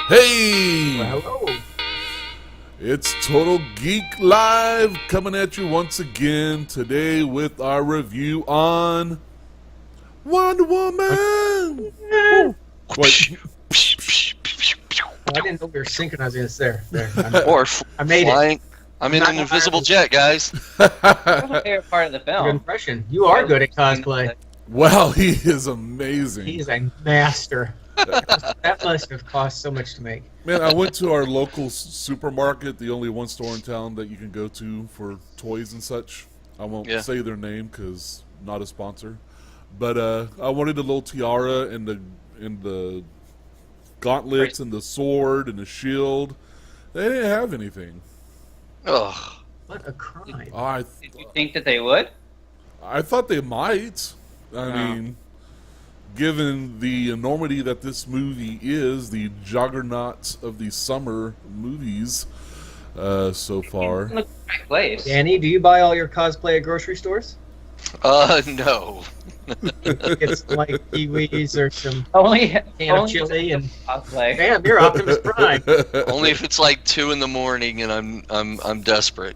Hey! Well, hello. It's Total Geek Live coming at you once again today with our review on Wonder Woman! Woo. Wait, Oh, I didn't know we were synchronizing this there. Or I made it. flying. I'm in an invisible jet, guys. That was my favorite part of the Good film. impression. You are good at cosplay. well, he is amazing. He's a master. That must have cost so much to make. Man, I went to our local supermarket, the only one store in town that you can go to for toys and such. I won't say their name because not a sponsor. But I wanted a little tiara and the gauntlets and the sword and the shield. They didn't have anything. Ugh. What a crime. Did you think that they would? I thought they might. I mean, given the enormity that this movie is, the juggernaut of the summer movies so far. Look at the right place. Danny, do you buy all your cosplay at grocery stores? No. It's like kiwis or some Only can of chili and cosplay. damn, you're Optimus Prime. Only if it's like 2 in the morning and I'm desperate.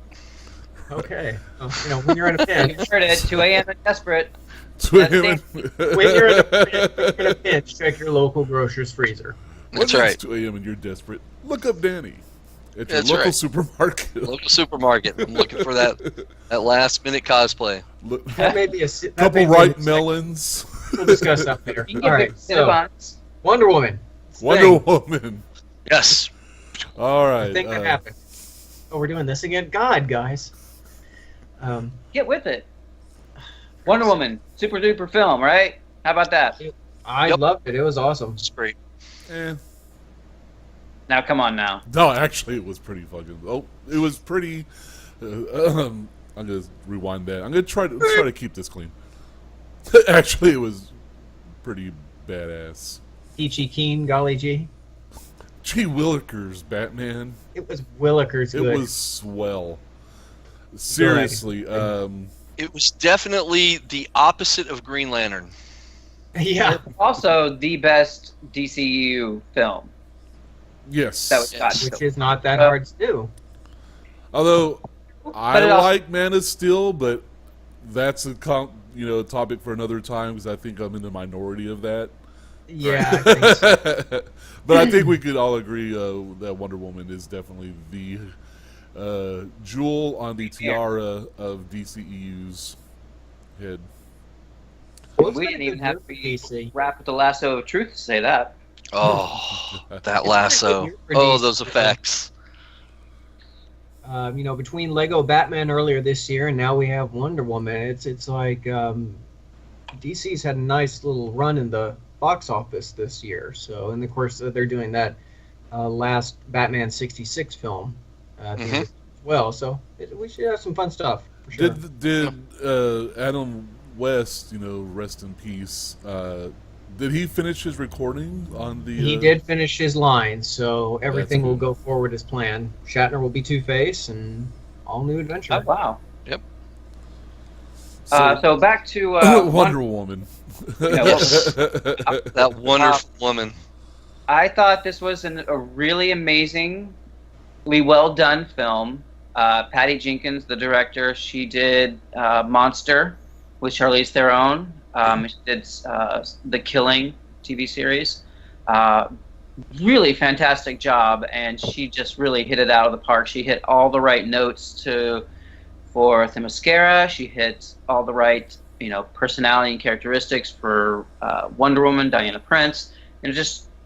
Okay. Well, when you're in a You pinch, heard it. 2 a.m. and desperate. when you're in a pinch, check your local grocer's freezer. That's When right. it's 2 a.m. and you're desperate, look up Danny at your That's local right. supermarket. Local supermarket. I'm looking for that last minute cosplay. Look, That may be a that couple may be ripe a- melons. We'll discuss that later. You can All get right. big So Cinnabons. Wonder Woman. Wonder Thing. Woman. Yes. All The right. thing that happened. Oh, we're doing this again. God, guys. Get with it. Wonder Woman. Super duper film, right? How about that? I Yep. loved it. It was awesome. It's great. Now, come on now. No, actually, it was pretty fucking. Oh, it was pretty. I'm gonna rewind that. I'm gonna try to keep this clean. Actually, it was pretty badass. Peachy Keen, golly gee. Gee Willikers, Batman. It was Willikers It good. was swell. Seriously. It was definitely the opposite of Green Lantern. Yeah. Also, the best DCU film. Yes. That was Yes. shot. Which is not that hard to do. Although But I it also- like Man of Steel, but that's a topic for another time because I think I'm in the minority of that. Yeah, I think so. But I think we could all agree that Wonder Woman is definitely the jewel on the tiara of DCEU's head. Well, it's We been a didn't even good have year to for be DC. wrapped with the lasso of truth to say that. Oh, that It's been a lasso. good year for Oh, DC. those effects. Between Lego Batman earlier this year and now we have Wonder Woman, it's like DC's had a nice little run in the box office this year. So, and of course they're doing that last Batman '66 film as well. So we should have some fun stuff for sure. Did Adam West, rest in peace? Did he finish his recording on the? He did finish his line, so everything will good. go forward as planned. Shatner will be Two-Face, and all new adventure. Oh, wow. Yep. So back to Wonder Woman. Yes. That wonderful woman. I thought this was a really amazingly well done film. Patty Jenkins, the director, she did Monster with Charlize Theron. She did The Killing TV series. Really fantastic job, and she just really hit it out of the park. She hit all the right notes for Themyscira. She hit all the right personality and characteristics for Wonder Woman, Diana Prince, and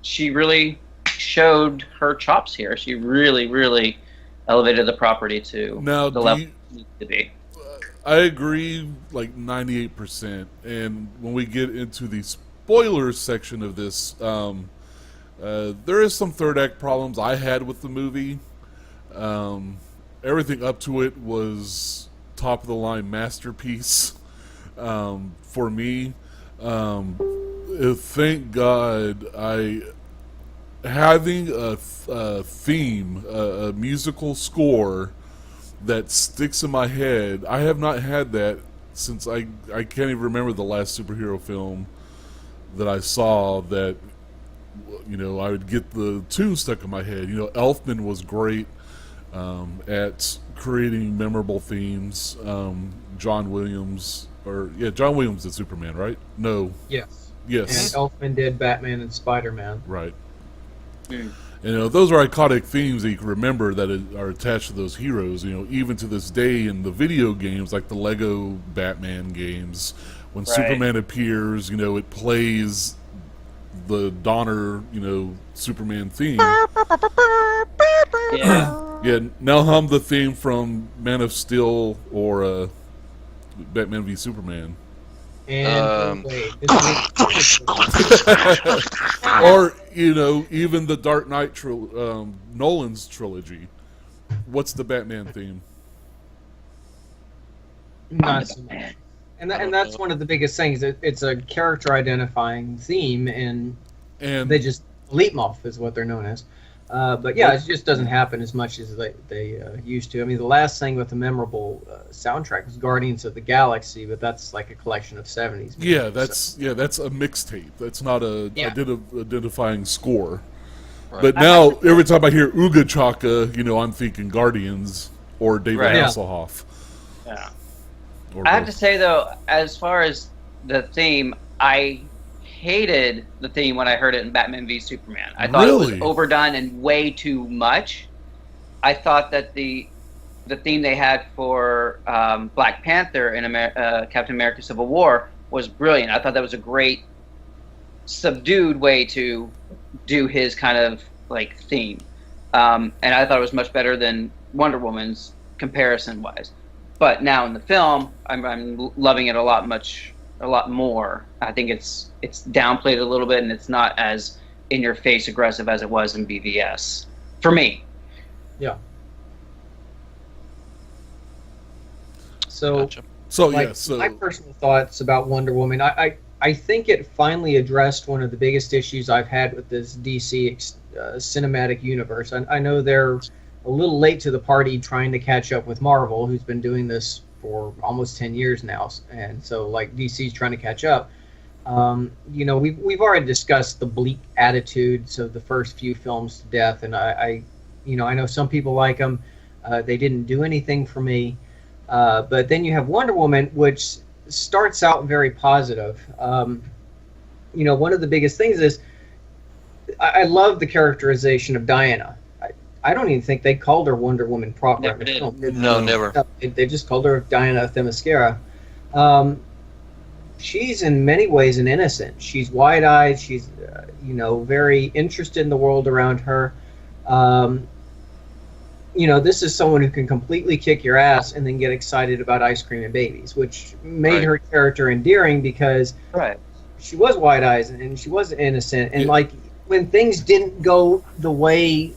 she really showed her chops here. She really, really elevated the property to Now, the level it needs to be. I agree, like 98%. And when we get into the spoilers section of this, there is some third act problems I had with the movie. Everything up to it was top of the line masterpiece for me. Thank God having a theme, a musical score that sticks in my head. I have not had that since I can't even remember the last superhero film that I saw that I would get the tune stuck in my head. Elfman was great at creating memorable themes. John Williams did Superman, right? No. Yes. Yes. And Elfman did Batman and Spider-Man. Right. Those are iconic themes that you can remember that are attached to those heroes. Even to this day in the video games, like the Lego Batman games, when Superman appears, it plays the Donner, Superman theme. Yeah. Now hum the theme from Man of Steel or Batman v Superman. And wait, or even the Dark Knight Nolan's trilogy. What's the Batman theme? Not so much. And that's one of the biggest things. It's a character identifying theme, and they just leitmotif is what they're known as. But yeah, it just doesn't happen as much as they used to. I mean, the last thing with the memorable soundtrack was Guardians of the Galaxy, but that's like a collection of 70s music. That's a mixtape. That's not a identifying score. Right. But now, every time I hear Ooga Chaka, I'm thinking Guardians or David Hasselhoff. Yeah. I have to say, though, as far as the theme, I hated the theme when I heard it in Batman v Superman. I thought it was overdone and way too much. I thought that the theme they had for Black Panther in Captain America Civil War was brilliant. I thought that was a great subdued way to do his kind of like theme. And I thought it was much better than Wonder Woman's comparison-wise. But now in the film, I'm loving it a lot more. I think it's downplayed a little bit, and it's not as in-your-face aggressive as it was in BVS for me. Yeah. So, Gotcha. My personal thoughts about Wonder Woman, I think it finally addressed one of the biggest issues I've had with this DC cinematic universe. I know they're a little late to the party trying to catch up with Marvel, who's been doing this for almost 10 years now, and so like DC's trying to catch up. We've already discussed the bleak attitudes of the first few films to death, and I know some people like them. They didn't do anything for me, but then you have Wonder Woman, which starts out very positive. One of the biggest things is I love the characterization of Diana. I don't even think they called her Wonder Woman proper in the film. No, never. They just called her Diana Themyscira. She's in many ways an innocent. She's wide-eyed. She's, very interested in the world around her. This is someone who can completely kick your ass and then get excited about ice cream and babies, which made her character endearing because she was wide-eyed and she was innocent. And when things didn't go the way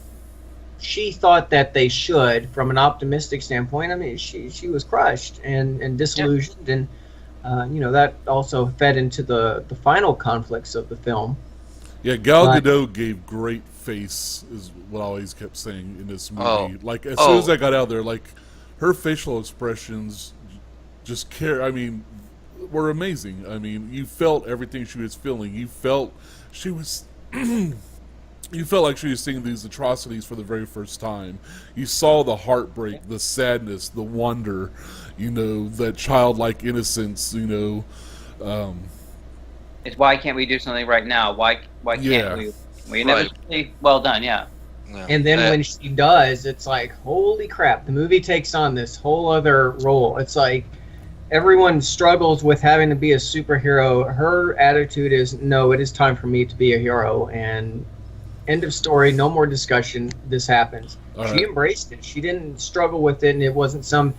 she thought that they should, from an optimistic standpoint, I mean, she was crushed and disillusioned, and that also fed into the final conflicts of the film. Yeah, Gal Gadot gave great face, is what I always kept saying in this movie. As soon as I got out there, her facial expressions were amazing. I mean, you felt everything she was feeling. You felt she was... You felt like she was seeing these atrocities for the very first time. You saw the heartbreak, the sadness, the wonder, that childlike innocence, It's why can't we do something right now? Why can't we? We never really well done, yeah. And then when she does, it's like, holy crap, the movie takes on this whole other role. It's like everyone struggles with having to be a superhero. Her attitude is, no, it is time for me to be a hero, and end of story, no more discussion. This happens. She embraced it. She didn't struggle with it, and it wasn't some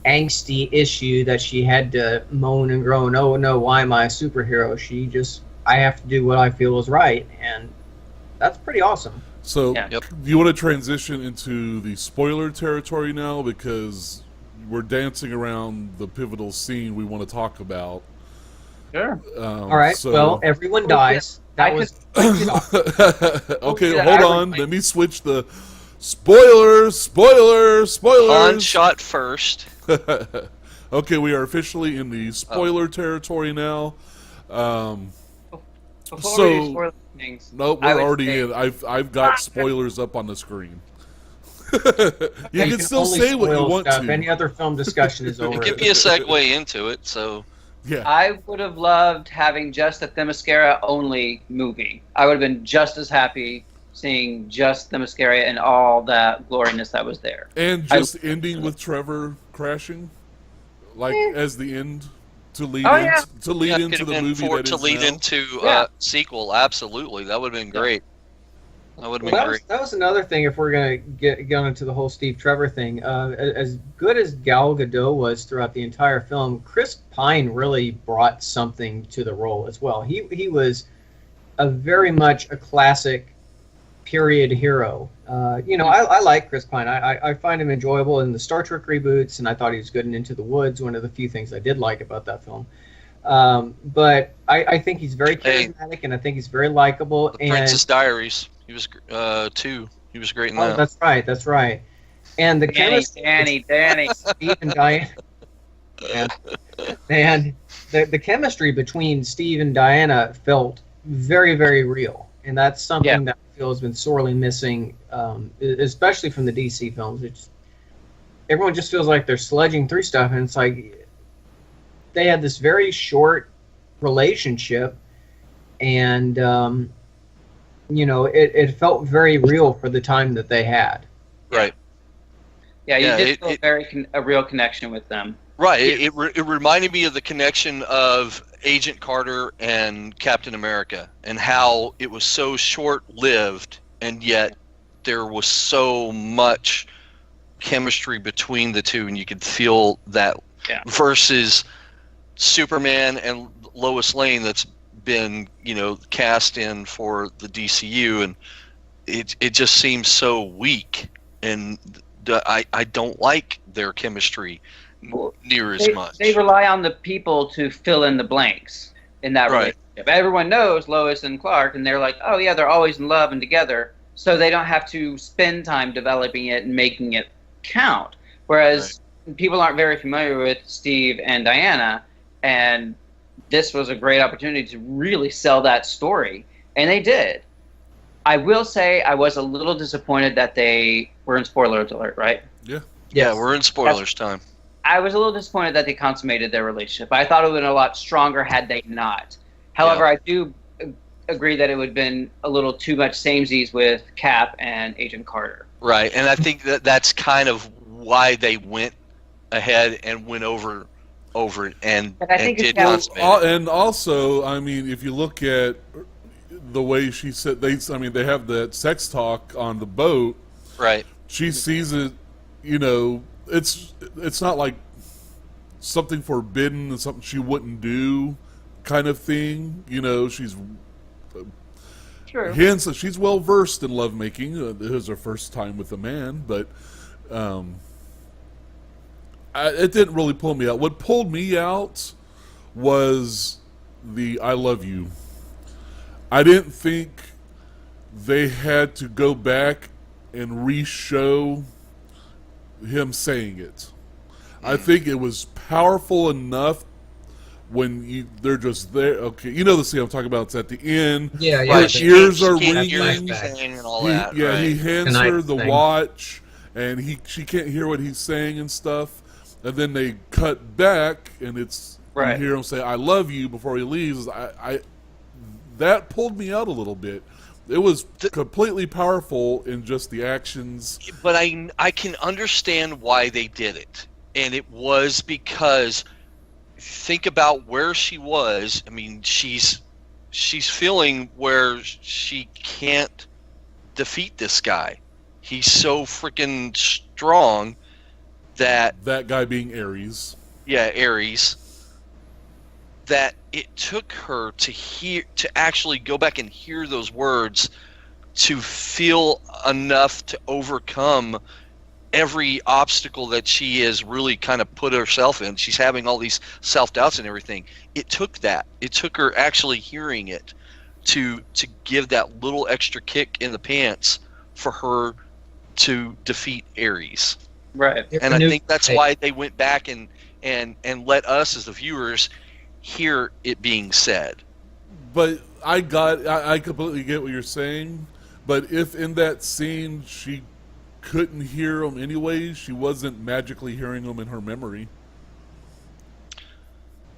angsty issue that she had to moan and groan. Oh no, why am I a superhero? She just, I have to do what I feel is right, and that's pretty awesome. So, do you want to transition into the spoiler territory now, because we're dancing around the pivotal scene we want to talk about? Sure. All right. Well, everyone dies. That was okay. Hold on. Let me switch the spoilers. On shot first. Okay, we are officially in the spoiler territory now. Before So- we do spoiler things, Nope, I we're would already say- in. I've got spoilers up on the screen. You You can still only say what you spoil want stuff. to. Any other film discussion is over. Give me a segue into it. So Yeah. I would have loved having just a Themyscira only movie. I would have been just as happy seeing just Themyscira and all that gloriness that was there. And just ending with Trevor crashing, like as the end to lead Oh, in, yeah. to lead yeah, into could the have been movie for that to is lead now. into Yeah. sequel. Absolutely, that would have been great. That would have Well, been great. that was another thing. If we're gonna get into the whole Steve Trevor thing, as good as Gal Gadot was throughout the entire film, Chris Pine really brought something to the role as well. He was a very much a classic period hero. I like Chris Pine. I find him enjoyable in the Star Trek reboots, and I thought he was good in Into the Woods. One of the few things I did like about that film. But I think he's very charismatic, and I think he's very likable. The Princess Diaries. He was too. He was great in that. That's right. That's right. And the chemistry, Danny. Steve and Diana, and the chemistry between Steve and Diana felt very, very real, and that's something that I feel has been sorely missing, especially from the DC films. Everyone just feels like they're sledging through stuff, and it's like they had this very short relationship, and it felt very real for the time that they had. Right. Yeah, you Yeah, did feel a real connection with them. Right. It reminded me of the connection of Agent Carter and Captain America, and how it was so short-lived, and yet there was so much chemistry between the two, and you could feel that. Yeah. Versus Superman and Lois Lane, that's been cast in for the DCU, and it just seems so weak, and I don't like their chemistry near as much. They rely on the people to fill in the blanks in that Right. relationship. Everyone knows Lois and Clark, and they're like, oh yeah, they're always in love and together, so they don't have to spend time developing it and making it count. Whereas people aren't very familiar with Steve and Diana, and this was a great opportunity to really sell that story, and they did. I will say I was a little disappointed that they were in spoilers alert, right? Yeah. Yeah, we're in spoilers time. I was a little disappointed that they consummated their relationship. I thought it would have been a lot stronger had they not. However, I do agree that it would have been a little too much samesies with Cap and Agent Carter. Right, and I think that's kind of why they went ahead and went over it and did consummate it. And also, I mean, if you look at the way she said they have that sex talk on the boat. Right. She sees it, it's not like something forbidden and something she wouldn't do kind of thing. She's True. Hence, she's well versed in lovemaking. It was her first time with a man, but it didn't really pull me out. What pulled me out was the "I love you." I didn't think they had to go back and re-show him saying it. I think it was powerful enough when they're just there. Okay, the scene I'm talking about. It's at the end. Yeah. Her ears are She can't ringing. hear anything and all that. Yeah, right. he hands Tonight her the thing. watch, and she can't hear what he's saying and stuff. And then they cut back, and it's you hear him say "I love you" before he leaves. That pulled me out a little bit. It was completely powerful in just the actions. But I can understand why they did it, and it was because think about where she was. I mean, she's feeling where she can't defeat this guy. He's so freaking strong that guy being Ares. Yeah, Ares. That it took her to actually go back and hear those words to feel enough to overcome every obstacle that she has really kind of put herself in. She's having all these self-doubts and everything. It took that. It took her actually hearing it to give that little extra kick in the pants for her to defeat Ares. Right. And I think that's why they went back and let us as the viewers hear it being said. But I completely get what you're saying, but if in that scene she couldn't hear him anyway, she wasn't magically hearing him in her memory.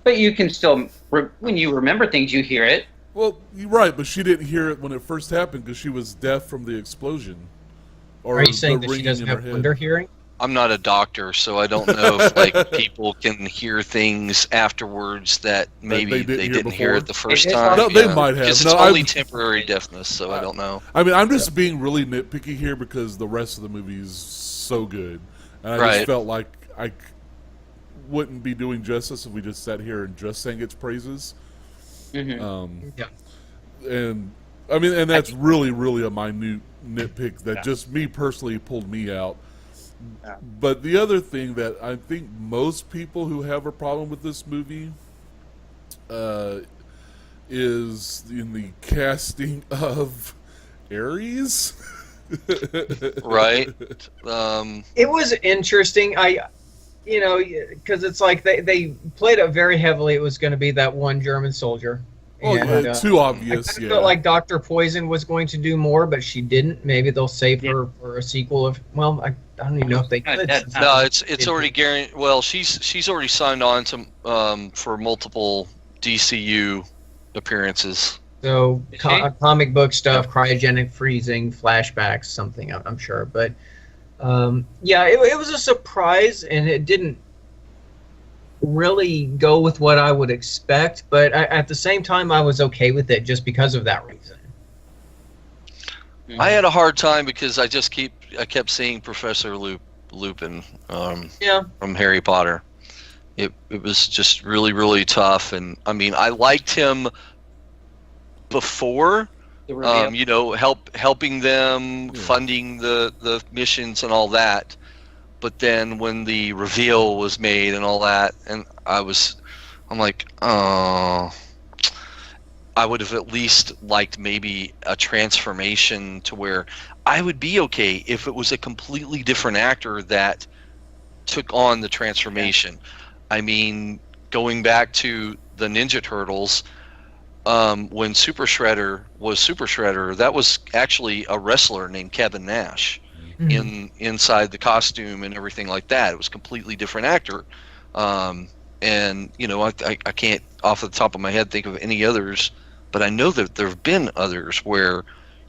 But you can still, when you remember things, you hear it. Well, you're right, but she didn't hear it when it first happened because she was deaf from the explosion. Or Are you saying the that she ringing doesn't in her have head. under hearing? I'm not a doctor, so I don't know if like people can hear things afterwards that maybe they they didn't didn't hear hear before? it the first It- time. No, they might have. Because No, it's only I'm- temporary deafness, so I don't know. I mean, I'm just being really nitpicky here because the rest of the movie is so good. And I just Right. felt like I wouldn't be doing justice if we just sat here and just sang its praises. Mm-hmm. Yeah. And I mean, and that's really, really a minute nitpick that just me personally pulled me out. Yeah. But the other thing that I think most people who have a problem with this movie is in the casting of Ares. Right? It was interesting. Because it's like they played it very heavily. It was going to be that one German soldier. Oh, And, yeah, too I obvious. kind of Yeah. felt like Dr. Poison was going to do more, but she didn't. Maybe they'll save her for a sequel of. Well, I don't even know if they could. Yeah, since No, that it's was- already guaranteed. Well, she's already signed on to for multiple DCU appearances. So Is she? comic book stuff, cryogenic freezing, flashbacks, something I'm sure. But it was a surprise, and it didn't really go with what I would expect. But at the same time, I was okay with it just because of that reason. I had a hard time because I kept seeing Professor Lupin from Harry Potter. It was just really, really tough, and I mean I liked him before, The reveal. helping them, funding the missions and all that. But then when the reveal was made and all that, and I'm like, oh, I would have at least liked maybe a transformation to where I would be okay if it was a completely different actor that took on the transformation. I mean, going back to the Ninja Turtles, when Super Shredder was Super Shredder, that was actually a wrestler named Kevin Nash. Inside the costume and everything like that. It was a completely different actor. And I can't off the top of my head think of any others, but I know that there have been others where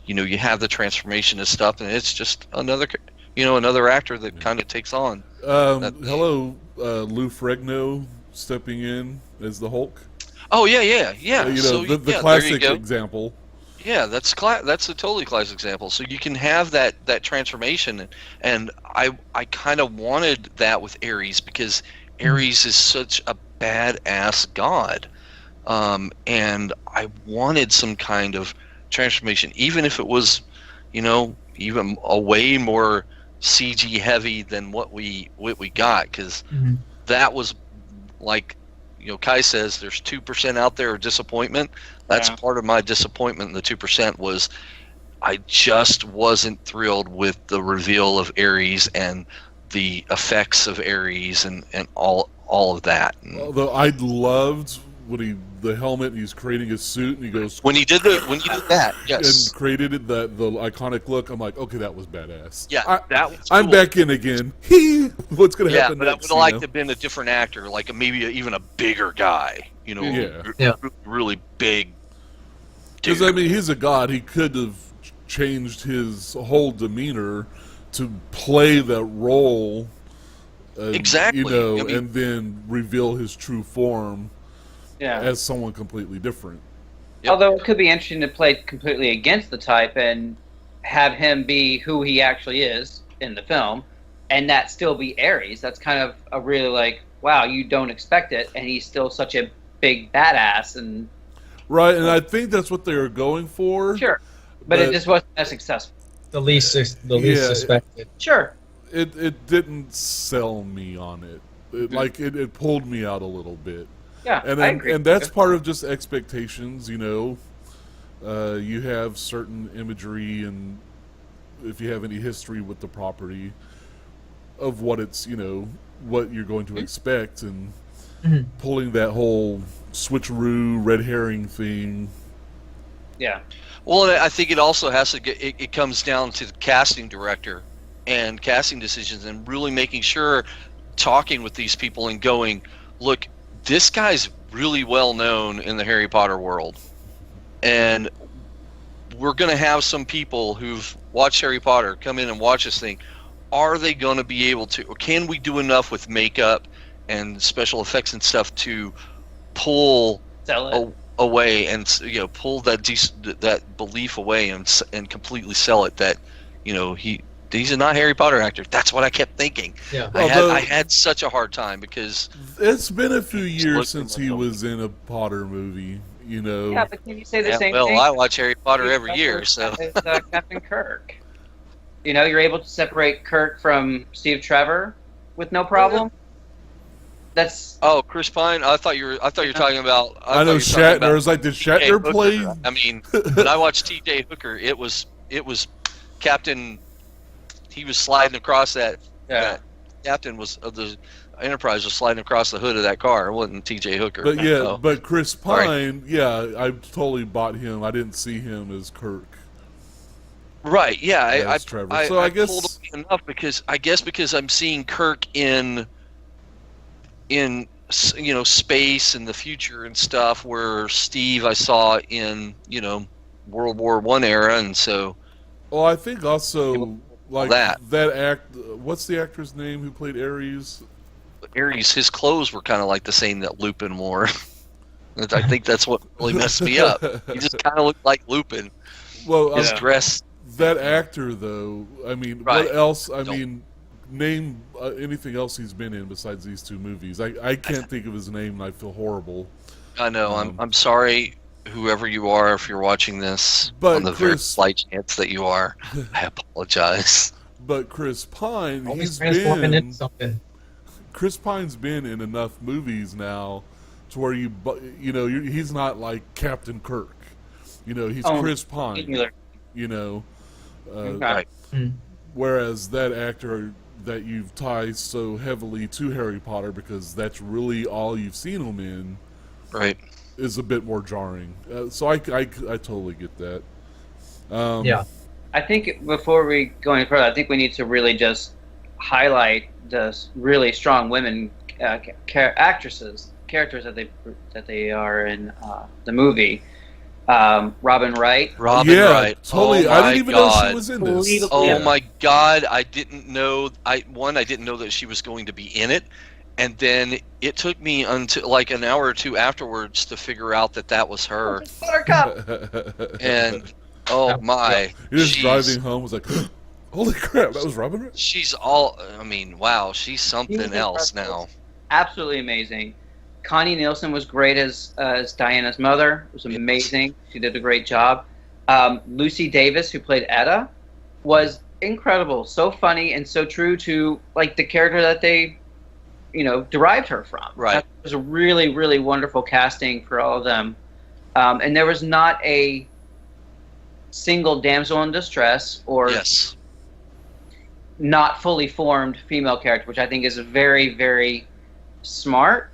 you have the transformation and stuff, and it's just another actor that kind of takes on. Hello, Lou Ferrigno stepping in as the Hulk. Oh yeah. The there classic you go. example. Yeah, that's a totally classic example. So you can have that transformation, and I kind of wanted that with Ares because Ares is such a badass god, and I wanted some kind of transformation, even if it was, even a way more CG heavy than what we got, because that was like. Kai says there's 2% out there of disappointment. That's part of my disappointment. The 2% was I just wasn't thrilled with the reveal of Ares and the effects of Ares and all of that. Although I loved when the helmet, he's creating his suit, and he goes when you did that, yes, and created the iconic look. I'm like, okay, that was badass. Yeah, that was. I'm cool. back in again. What's gonna Yeah, happen but next? I would have liked to have been a different actor, like maybe even a bigger guy. Really big. Because I mean, he's a god. He could have changed his whole demeanor to play that role. Exactly. And then reveal his true form as someone completely different. Yep. Although it could be interesting to play completely against the type and have him be who he actually is in the film, and that still be Ares. That's kind of a really like, wow, you don't expect it, and he's still such a big badass. And right, and I think that's what they were going for. sure, but it just wasn't as successful. The least suspected. Sure. It didn't sell me on it. It pulled me out a little bit. Yeah, And I agree. and that's part of just expectations, you have certain imagery, and if you have any history with the property of what it's, what you're going to expect, and pulling that whole switcheroo red herring thing, Yeah. Well, and I think it also has to get. It comes down to the casting director and casting decisions, and really making sure, talking with these people and going, look, this guy's really well known in the Harry Potter world, and we're going to have some people who've watched Harry Potter come in and watch this thing. Are they going to be able to, or can we do enough with makeup and special effects and stuff to pull away and pull that belief away and completely sell it that he's a not Harry Potter actor. That's what I kept thinking. Yeah. I had such a hard time because it's been a few years since he was in a Potter movie. Yeah, but can you say the same thing? Well, I watch Harry Potter every year, so. Captain Kirk. You're able to separate Kirk from Steve Trevor with no problem. That's Chris Pine. I thought you were talking about. I know Shatner. I was like, did Shatner play? I mean, when I watched T.J. Hooker, it was Captain. He was sliding across that. Yeah. That captain was of the Enterprise was sliding across the hood of that car. It wasn't T.J. Hooker. But yeah, but Chris Pine. Yeah, I totally bought him. I didn't see him as Kirk. Right. Yeah. I Trevor. So I guess pulled away enough because I'm seeing Kirk in space and the future and stuff, where Steve I saw in World War I era, and so. Well, I think also like that what's the actor's name who played Ares? Ares, his clothes were kind of like the same that Lupin wore. I think that's what really messed me up. He just kind of looked like Lupin. Well, his dress. That actor, though, I mean, right. What else? I mean, name anything else he's been in besides these two movies. I can't think of his name, and I feel horrible. I know. I'm sorry, whoever you are, if you're watching this, but on the very slight chance that you are. I apologize. But Chris Pine, Chris Pine's been in enough movies now to where he's not like Captain Kirk. He's Chris Pine. Right. Whereas that actor that you've tied so heavily to Harry Potter, because that's really all you've seen him in, right, is a bit more jarring. So I totally get that. Yeah. I think before we go any further, I think we need to really just highlight the really strong women characters that they are in the movie. Robin Wright. Wright. Totally. Oh, I didn't even know she was in this. Oh my God! I didn't know. I didn't know that she was going to be in it, and then it took me until like an hour or two afterwards to figure out that was her. Buttercup. And my! You're just driving home. Was like, holy crap! That was Robin Wright. She's all. I mean, wow! She's something else now. Absolutely amazing. Connie Nielsen was great as Diana's mother. It was amazing. She did a great job. Lucy Davis, who played Etta, was incredible. So funny and so true to like the character that they, derived her from. Right. It was a really, really wonderful casting for all of them. And there was not a single damsel in distress or not fully formed female character, which I think is very, very smart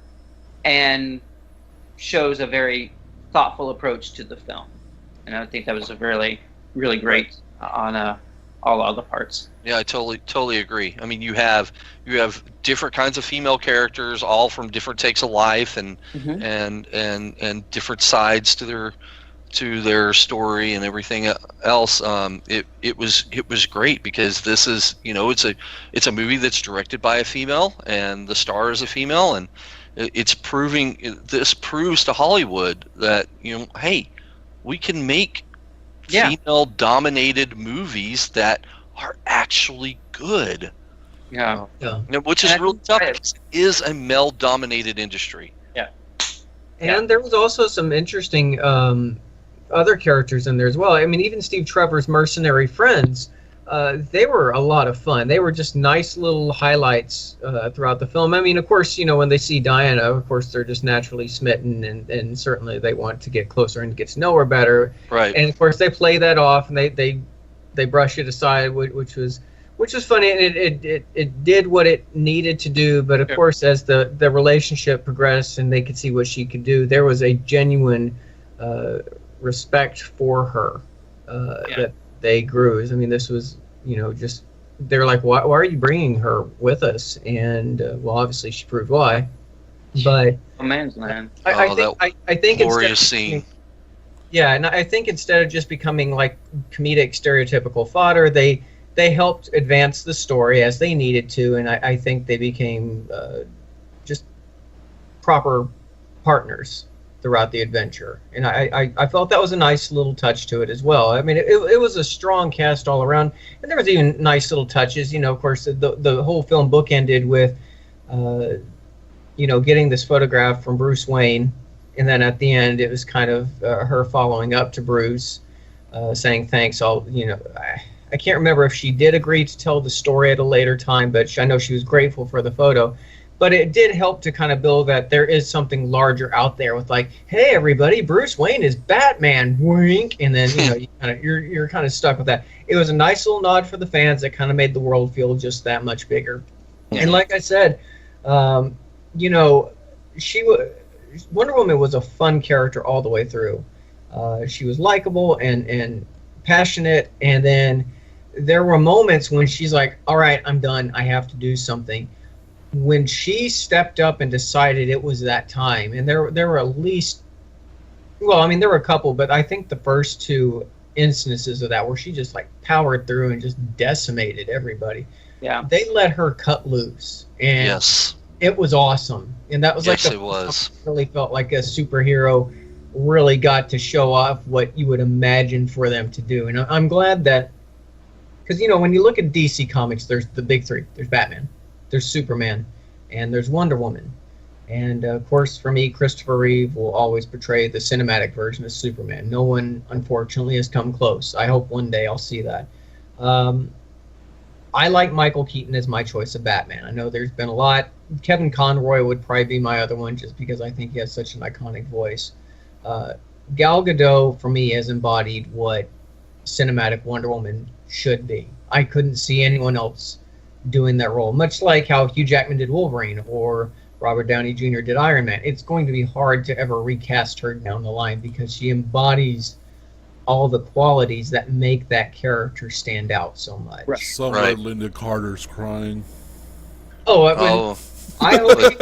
and shows a very thoughtful approach to the film. And I think that was a really, really great on all other parts. Yeah, I totally agree. I mean, you have different kinds of female characters, all from different takes of life and and different sides to their story and everything else. It was great because this is it's a movie that's directed by a female and the star is a female, and this proves to Hollywood that hey, we can make female dominated movies that are actually good. Yeah. Which is really tough because it is a male dominated industry. Yeah. And there was also some interesting other characters in there as well. I mean, even Steve Trevor's mercenary friends, they were a lot of fun. They were just nice little highlights throughout the film. I mean, of course, when they see Diana, of course, they're just naturally smitten, and certainly they want to get closer and get to know her better. Right. And of course, they play that off, and they brush it aside, which was funny, and it did what it needed to do. But of course, as the relationship progressed and they could see what she could do, there was a genuine respect for her that they grew. I mean, this was, just they're like, why are you bringing her with us? And well, obviously she proved why. But man's land. I think glorious scene. Yeah, and I think instead of just becoming like comedic, stereotypical fodder, they helped advance the story as they needed to, and I think they became just proper partners throughout the adventure. And I felt that was a nice little touch to it as well. I mean, it was a strong cast all around, and there was even nice little touches. Of course, the whole film bookended with, getting this photograph from Bruce Wayne. And then at the end, it was kind of her following up to Bruce, saying thanks. I can't remember if she did agree to tell the story at a later time, but I know she was grateful for the photo. But it did help to kind of build that there is something larger out there with like, hey everybody, Bruce Wayne is Batman, wink, and then you're kind of stuck with that. It was a nice little nod for the fans that kind of made the world feel just that much bigger. Yeah. And like I said, Wonder Woman was a fun character all the way through. She was likable and passionate, and then there were moments when she's like, all right, I'm done, I have to do something. When she stepped up and decided it was that time, and there were at least, well, I mean, there were a couple, but I think the first two instances of that where she just like powered through and just decimated everybody. Yeah. They let her cut loose, and yes, it was awesome. And that was like it was. Really felt like a superhero really got to show off what you would imagine for them to do. And I'm glad that, because when you look at DC Comics, there's the big three. There's Batman, there's Superman, and there's Wonder Woman. And of course, for me, Christopher Reeve will always portray the cinematic version of Superman. No one, unfortunately, has come close. I hope one day I'll see that. I like Michael Keaton as my choice of Batman. I know there's been a lot. Kevin Conroy would probably be my other one, just because I think he has such an iconic voice. Gal Gadot, for me, has embodied what cinematic Wonder Woman should be. I couldn't see anyone else doing that role, much like how Hugh Jackman did Wolverine or Robert Downey Jr. did Iron Man. It's going to be hard to ever recast her down the line because she embodies all the qualities that make that character stand out so much. Right. Somewhere Linda Carter's crying. I hope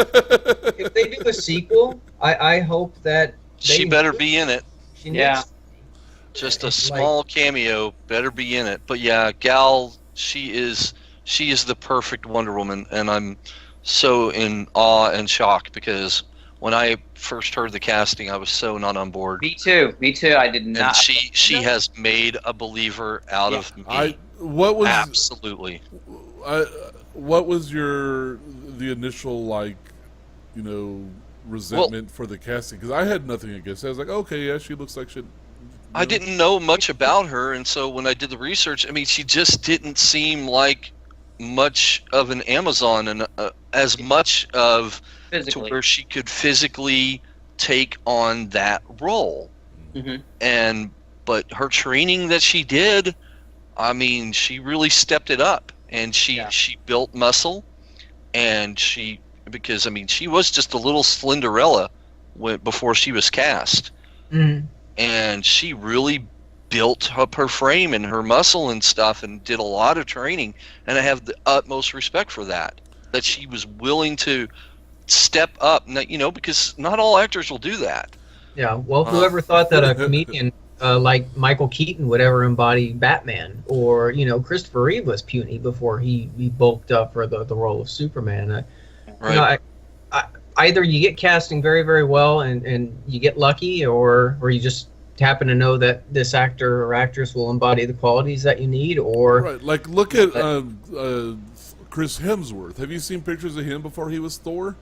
if they do a sequel, I hope that she better be in it. Yeah. Just a small cameo better be in it. But yeah, Gal, she is the perfect Wonder Woman, and I'm so in awe and shock because when I first heard the casting, I was so not on board. Me too. I did not. And she has made a believer out of me. Absolutely. What was the initial resentment for the casting? Because I had nothing against it. I was like, okay, yeah, she looks like shit. I didn't know much about her, and so when I did the research, I mean, she just didn't seem like much of an Amazon, and as much of physically, to where she could physically take on that role. Mm-hmm. But her training that she did, I mean, she really stepped it up, and she built muscle, and because she was just a little Slenderella before she was cast. Mm-hmm. And she really built up her frame and her muscle and stuff and did a lot of training, and I have the utmost respect for that she was willing to step up, because not all actors will do that. Yeah, well, whoever thought that a comedian like Michael Keaton would ever embody Batman, or Christopher Reeve was puny before he bulked up for the role of Superman. Right. Either you get casting very, very well and you get lucky, or you just happen to know that this actor or actress will embody the qualities that you need, or... Right, like look at Chris Hemsworth. Have you seen pictures of him before he was Thor?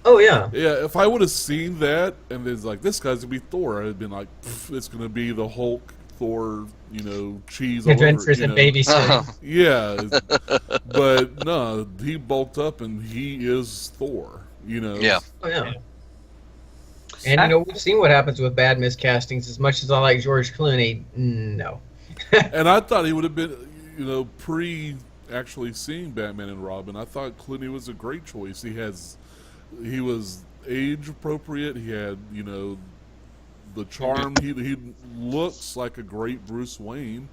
Oh, yeah. Yeah, if I would have seen that, and it's like, this guy's going to be Thor, I'd have been like, it's going to be the Hulk, Thor, cheese all over. Adventures in babysitting. Yeah, but no, he bulked up and he is Thor, Yeah. Oh, yeah. And, we've seen what happens with bad miscastings. As much as I like George Clooney, no. And I thought he would have been, pre-actually seeing Batman and Robin, I thought Clooney was a great choice. He was age appropriate. He had, the charm. He looks like a great Bruce Wayne.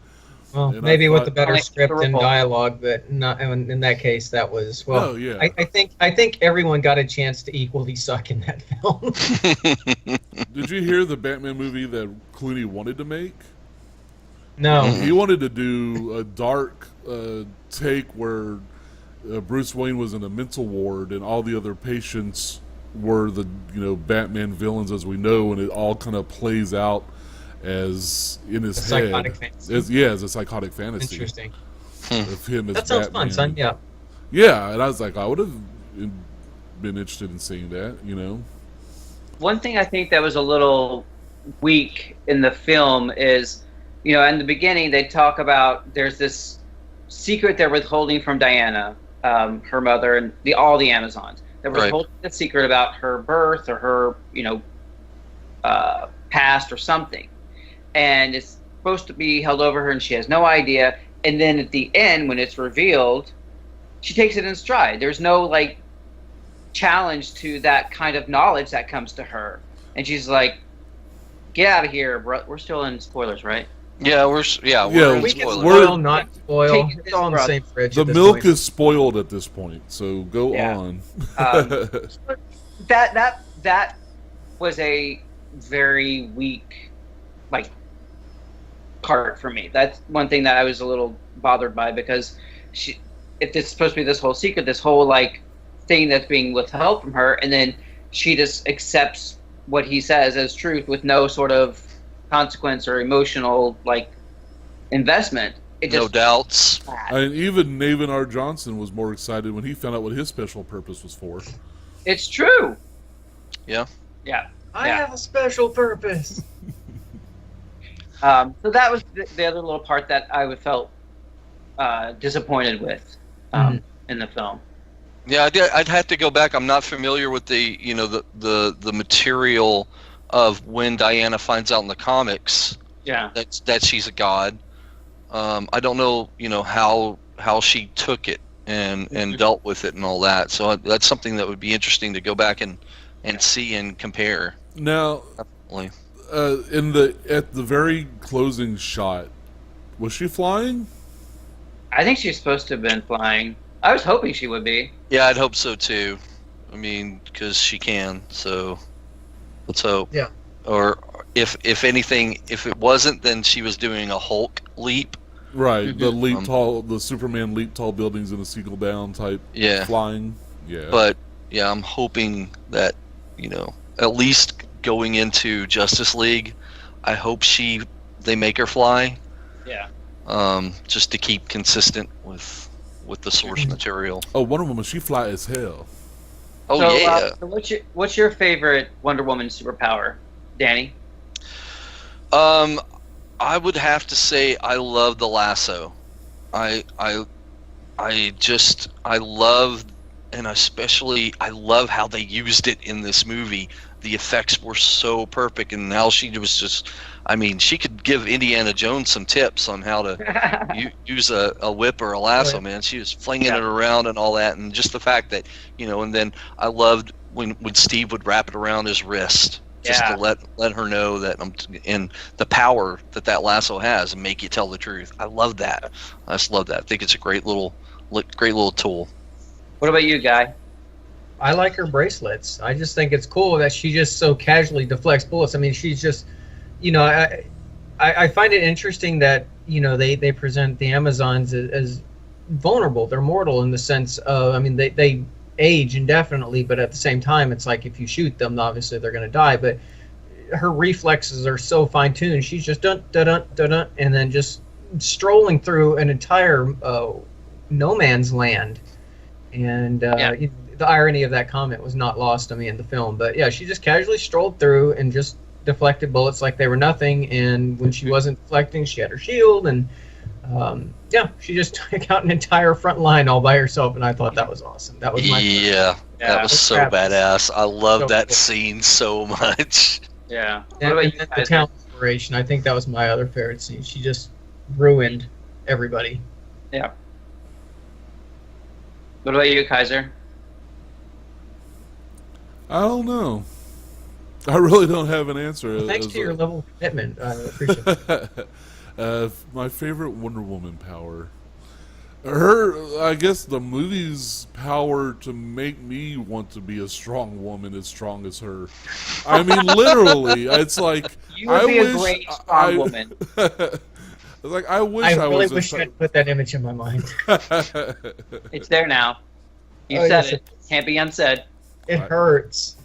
Well, And maybe with a I better like script the and role. dialogue, but not in that case. That was well. Oh, yeah. I think everyone got a chance to equally suck in that film. Did you hear the Batman movie that Clooney wanted to make? No, He wanted to do a dark take where Bruce Wayne was in a mental ward and all the other patients were the Batman villains as we know, and it all kind of plays out as in his head. psychotic fantasy. As a psychotic fantasy. Interesting. Of him as That sounds Batman. fun, son. Yeah. Yeah, and I was like, I would have been interested in seeing that. One thing I think that was a little weak in the film is, in the beginning they talk about there's this secret they're withholding from Diana, her mother, and all the Amazons. They're withholding the secret about her birth or her, past or something, and it's supposed to be held over her, and she has no idea. And then at the end, when it's revealed, she takes it in stride. There's no challenge to that kind of knowledge that comes to her, and she's like, "Get out of here, bro." We're still in spoilers, right? Yeah, we're in We can spoilers. spoil, not spoil. Take it It's all in the as same fridge. The at this milk point. is spoiled at this point, so go Yeah. on. That was a very weak part for me. That's one thing that I was a little bothered by, because if it's supposed to be this whole secret, this whole thing that's being withheld from her, and then she just accepts what he says as truth with no sort of consequence or emotional investment. It just No doubts. And even Navin R. Johnson was more excited when he found out what his special purpose was for. It's true. Yeah. Yeah. I Yeah. have a special purpose. So that was the other little part that I felt disappointed with in the film. Yeah, I'd have to go back. I'm not familiar with the the material of when Diana finds out in the comics Yeah. that she's a god. I don't know how she took it and dealt with it and all that. So that's something that would be interesting to go back and see and compare. Now, Definitely. at the very closing shot, was she flying? I think she's supposed to have been flying. I was hoping she would be. Yeah, I'd hope so too. I mean, because she can. So let's hope. Yeah. Or if anything, if it wasn't, then she was doing a Hulk leap. Right, the leap tall, the Superman leap tall buildings in a seagull down type flying. Yeah. But yeah, I'm hoping that at least going into Justice League, I hope they make her fly. Yeah. Just to keep consistent with the source material. Oh, Wonder Woman, she fly as hell. Oh So, yeah. so what's your favorite Wonder Woman superpower, Danny? I would have to say I love the lasso. I love, and especially I love how they used it in this movie. The effects were so perfect, and how she was just, I mean, she could give Indiana Jones some tips on how to use a whip or a lasso, man. She was flinging it around and all that, and just the fact that, and then I loved when Steve would wrap it around his wrist, just to let her know that and the power that lasso has and make you tell the truth. I love that. I just love that. I think it's a great little tool. What about you, Guy? I like her bracelets. I just think it's cool that she just so casually deflects bullets. I mean, she's just, I find it interesting that, they present the Amazons as vulnerable. They're mortal in the sense of, I mean, they age indefinitely, but at the same time, it's like if you shoot them, obviously they're going to die. But her reflexes are so fine-tuned. She's just dun dun dun dun dun, and then just strolling through an entire no man's land. And the irony of that comment was not lost on me in the film. But yeah, she just casually strolled through and just deflected bullets like they were nothing. And when she wasn't deflecting, she had her shield. And she just took out an entire front line all by herself. And I thought that was awesome. That was my that was so badass. I love that scene so much. Yeah. And the town inspiration. I think that was my other favorite scene. She just ruined everybody. Yeah. What about you, Kaiser? I don't know. I really don't have an answer. Well, thanks to your level of commitment, I appreciate it. My favorite Wonder Woman power. I guess the movie's power to make me want to be a strong woman as strong as her. I mean, literally, it's like You would be a great strong woman. It's like I wish I really was. wish you had put that image in my mind. It's there now. You Oh, said yes, it. Can't be unsaid. It hurts.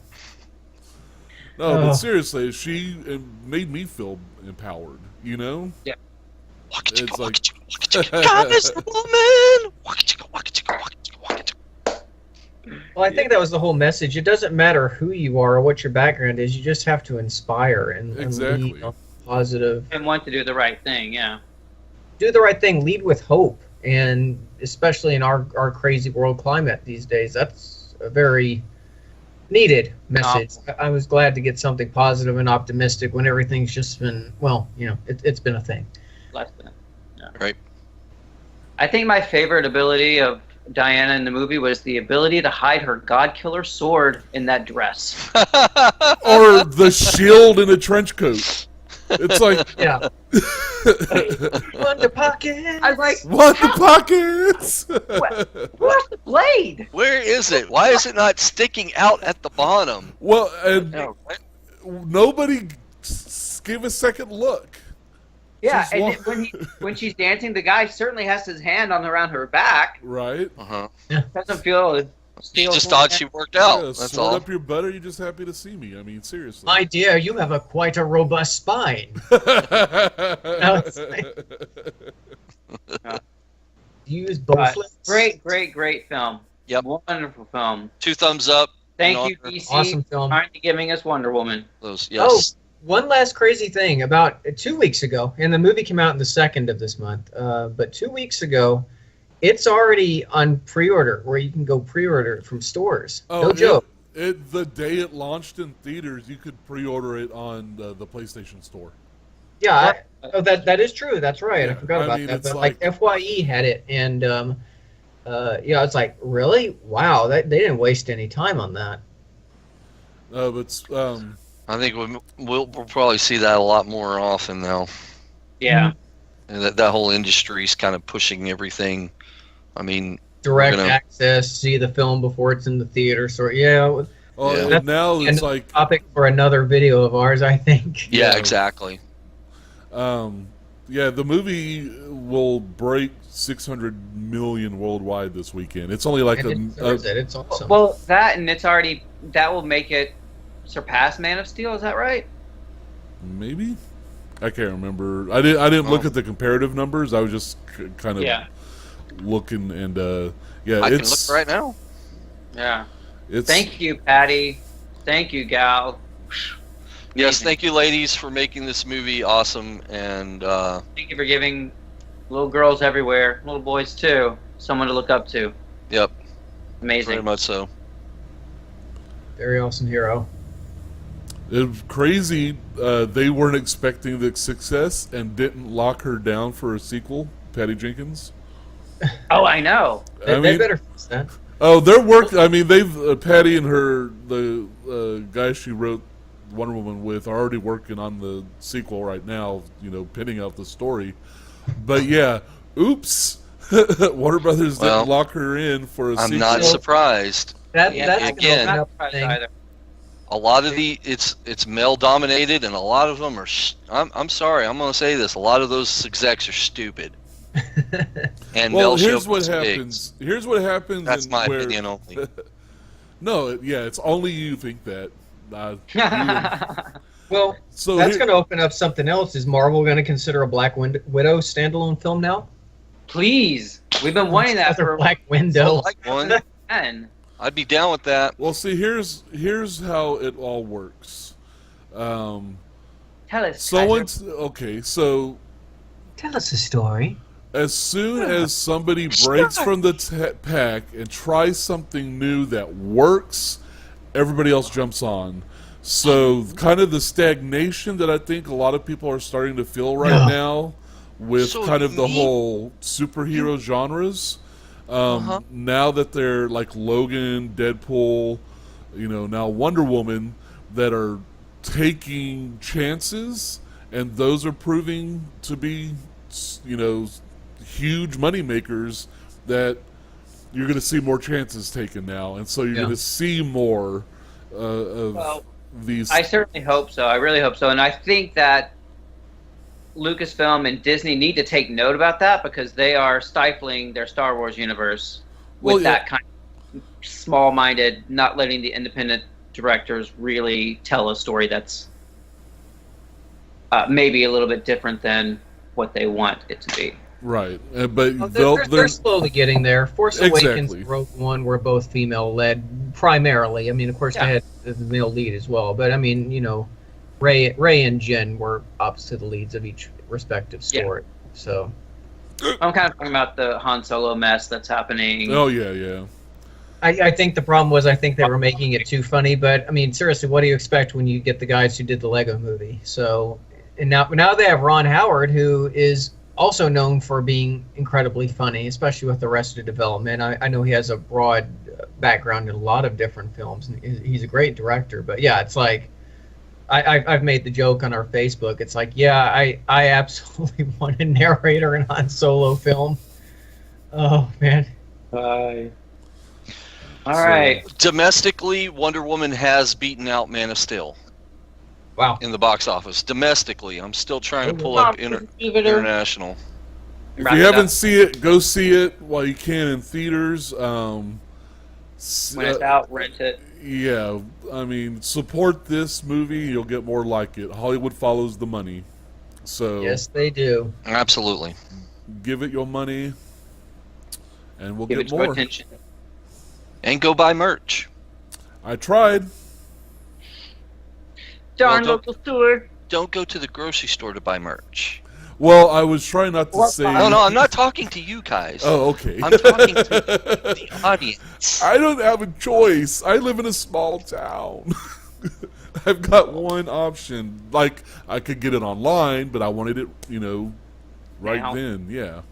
No, Oh. but seriously, it made me feel empowered. You know? Yeah. It's like God is the woman. Well, I think that was the whole message. It doesn't matter who you are or what your background is. You just have to inspire and Exactly. lead on positive. And want to do the right thing, yeah. Do the right thing. Lead with hope, and especially in our crazy world climate these days, that's a very needed message. I was glad to get something positive and optimistic when everything's just been, well, it's been a thing. Less than. Yeah. Right. I think my favorite ability of Diana in the movie was the ability to hide her god killer sword in that dress. or the shield in a trench coat. It's like Yeah. Wonder pocket. I was like, what the pockets? where's the blade? Where is it? Why is it not sticking out at the bottom? Well, and No, right? nobody gave a second look. Yeah, She's and wa- when she's dancing, the guy certainly has his hand around her back. Right? Uh-huh. Doesn't feel. She just thought she worked out. Yeah, That's sword all. up your butt, or you just happy to see me? I mean, seriously. My dear, you have quite a robust spine. Use both lips. Great film. Yep. Wonderful film. 2 thumbs up. Thank in you, honor DC, Awesome film. finally giving us Wonder Woman. Those, yes. One last crazy thing. About 2 weeks ago, and the movie came out in the 2nd of this month, but 2 weeks ago, it's already on pre-order, where you can go pre-order it from stores. No joke. The day it launched in theaters, you could pre-order it on the PlayStation Store. Yeah, that is true. That's right. Yeah, I forgot I about mean, that. it's But like- FYE had it, and it's like, really? Wow, they didn't waste any time on that. But I think we'll probably see that a lot more often now. Yeah. And that whole industry's kind of pushing everything. I mean, Direct gonna- access, see the film before it's in the theater. So yeah, Yeah. and now it's like topic for another video of ours, I think. yeah, Yeah. exactly. the movie will break 600 million worldwide this weekend. It's only like And it deserves it. It's awesome. Well, that will make it surpass Man of Steel. Is that right? maybe. I can't remember. I didn't look Oh. at the comparative numbers. I was just kind of Yeah. looking, and I can it's look right now. Yeah. It's Thank you, Patty. Thank you, Gal. Yes, Amazing. thank you, ladies, for making this movie awesome. And Thank you for giving little girls everywhere, little boys too, someone to look up to. yep, Amazing. very much so. Very awesome hero. It's crazy. They weren't expecting the success and didn't lock her down for a sequel. Patty Jenkins. Oh, I know. They, I they mean- better fix that. Oh, their work. I mean, they've Patty and the guy she wrote Wonder Woman with are already working on the sequel right now. Pinning out the story. But yeah, oops. Warner Brothers Well, didn't lock her in for a I'm sequel. not surprised. That's again- an Not open surprised thing. either. A lot of it's male dominated, and a lot of them are. I'm sorry, I'm going to say this. A lot of those execs are stupid. And Well, Mel here's Chauvin's what big. happens. Here's what happens. That's and my where- opinion only. No, yeah, it's only you think that. Well, So that's here- going to open up something else. Is Marvel going to consider a Black Widow standalone film now? Please. We've been wanting that Another for Black I Widow. like one. 10. I'd be down with that. Well, see, here's how it all works. Tell us. Okay, so Tell us a story. as soon as somebody breaks from the pack and tries something new that works, everybody else jumps on. So kind of the stagnation that I think a lot of people are starting to feel right now with So kind of the you- whole superhero genres. Now that they're like Logan, Deadpool, now Wonder Woman, that are taking chances, and those are proving to be, huge money makers that you're going to see more chances taken now, and so you're going to see more of these. I certainly hope so. I really hope so, and I think that Lucasfilm and Disney need to take note about that, because they are stifling their Star Wars universe with that kind of small-minded, not letting the independent directors really tell a story that's maybe a little bit different than what they want it to be. Right, but they're slowly getting there. Force Awakens and Rogue One were both female-led primarily. I mean, of course, they had the male lead as well, but I mean, Rey and Jen were opposite the leads of each respective story. Yeah. So I'm kind of talking about the Han Solo mess that's happening. Oh yeah. I think the problem was, I think they were making it too funny. But I mean, seriously, what do you expect when you get the guys who did the Lego Movie? So, and now they have Ron Howard, who is also known for being incredibly funny, especially with Arrested Development. I know he has a broad background in a lot of different films, and he's a great director. But yeah, it's like I've made the joke on our Facebook. It's like, yeah, I absolutely want a narrator in Han Solo film. Oh man. Bye. All right. Domestically, Wonder Woman has beaten out Man of Steel. Wow. In the box office. Domestically, I'm still trying to pull up international. If you haven't seen it, go see it while you can in theaters. When it's out, rent it. Yeah, I mean, support this movie. You'll get more like it. Hollywood follows the money. So yes, they do. Absolutely. Give it your money, and we'll give get it more attention. And go buy merch. I tried. Darn local store. Don't go to the grocery store to buy merch. Well, I was trying not to say. No, I'm not talking to you guys. Oh, okay. I'm talking to the audience. I don't have a choice. I live in a small town. I've got one option. Like, I could get it online, but I wanted it, right now. then. Yeah.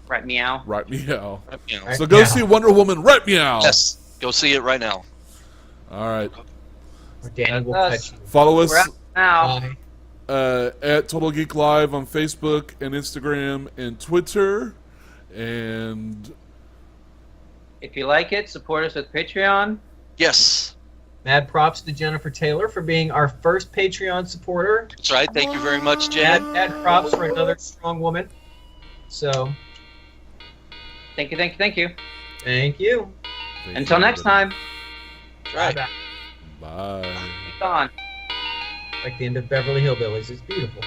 Right meow. Right meow. Right meow. So go see Wonder Woman. Right meow. Yes. Go see it right now. All right. Danny will catch you. Follow us now. at Total Geek Live on Facebook and Instagram and Twitter. And if you like it, support us with Patreon. Yes. Mad props to Jennifer Taylor for being our first Patreon supporter. That's right. Thank you very much, Jen. Mad props for another strong woman. So, thank you. Thank you. Until next time. Right. Bye. Keep on. Like the end of Beverly Hillbillies. It's beautiful.